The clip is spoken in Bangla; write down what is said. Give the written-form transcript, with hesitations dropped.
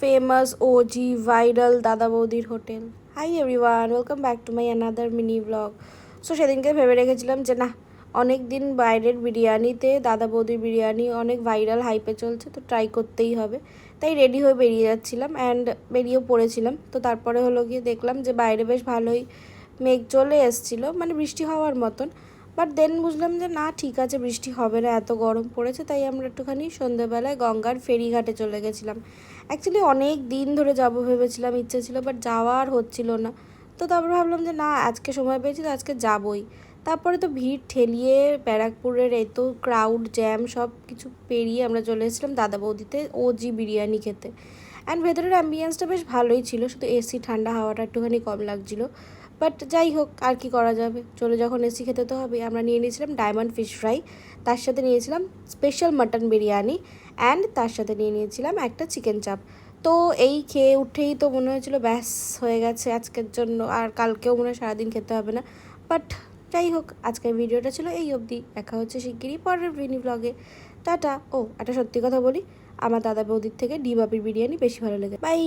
famous OG viral দাদা বৌদির hotel. Hi everyone, welcome back to my another mini blog. So সেদিনকে ভেবে রেখেছিলাম যে না, অনেক দিন বাইরের বিরিয়ানিতে দাদা বৌদির বিরিয়ানি অনেক ভাইরাল হাইপে চলছে, তো ট্রাই করতেই হবে। তাই রেডি হয়ে বেরিয়ে যাচ্ছিলাম অ্যান্ড বেরিয়েও পড়েছিলাম। তো তারপরে হলো গিয়ে দেখলাম যে বাইরে বেশ ভালোই মেঘ চলে এসেছিলো, মানে বৃষ্টি হওয়ার মতন। বাট দেন বুঝলাম যে না, ঠিক আছে, বৃষ্টি হবে না, এত গরম পড়েছে। তাই আমরা একটুখানি সন্ধ্যেবেলায় গঙ্গার ফেরিঘাটে চলে গেছিলাম। অ্যাকচুয়ালি অনেক দিন ধরে যাবো ভেবেছিলাম, ইচ্ছে ছিল, বাট যাওয়া আর হচ্ছিল না। তো তারপর ভাবলাম যে না, আজকে সময় পেয়েছি তো আজকে যাবই। তারপরে তো ভিড় ঠেলিয়ে ব্যারাকপুরের এত ক্রাউড জ্যাম সব কিছু পেরিয়ে আমরা চলে এসেছিলাম দাদা বৌদিতে ওজি বিরিয়ানি খেতে। অ্যান্ড ভেতরের অ্যাম্বিয়েন্সটা বেশ ভালোই ছিল, শুধু এসি ঠান্ডা হাওয়াটা একটুখানি কম লাগছিলো। বাট যাই হোক, আর কি করা যাবে, চলে যখন এসি খেতে তো হবে। আমরা নিয়ে নিয়েছিলাম ডায়মন্ড ফিশ ফ্রাই, তার সাথে নিয়েছিলাম স্পেশাল মাটন বিরিয়ানি, অ্যান্ড তার সাথে নিয়ে নিয়েছিলাম একটা চিকেন চাপ। তো এই খেয়ে উঠেই তো মনে হয়েছিল ব্যাস হয়ে গেছে আজকের জন্য, আর কালকেও মনে হয় সারাদিন খেতে হবে না। বাট যাই হোক, আজকের ভিডিওটা ছিল এই অবধি। দেখা হচ্ছে শিগগিরই পরের মিনি ব্লগে। টাটা। ও, একটা সত্যি কথা বলি, আমার দাদা বৌদির থেকে ডিম বাপির বিরিয়ানি বেশি ভালো লাগে। বাই।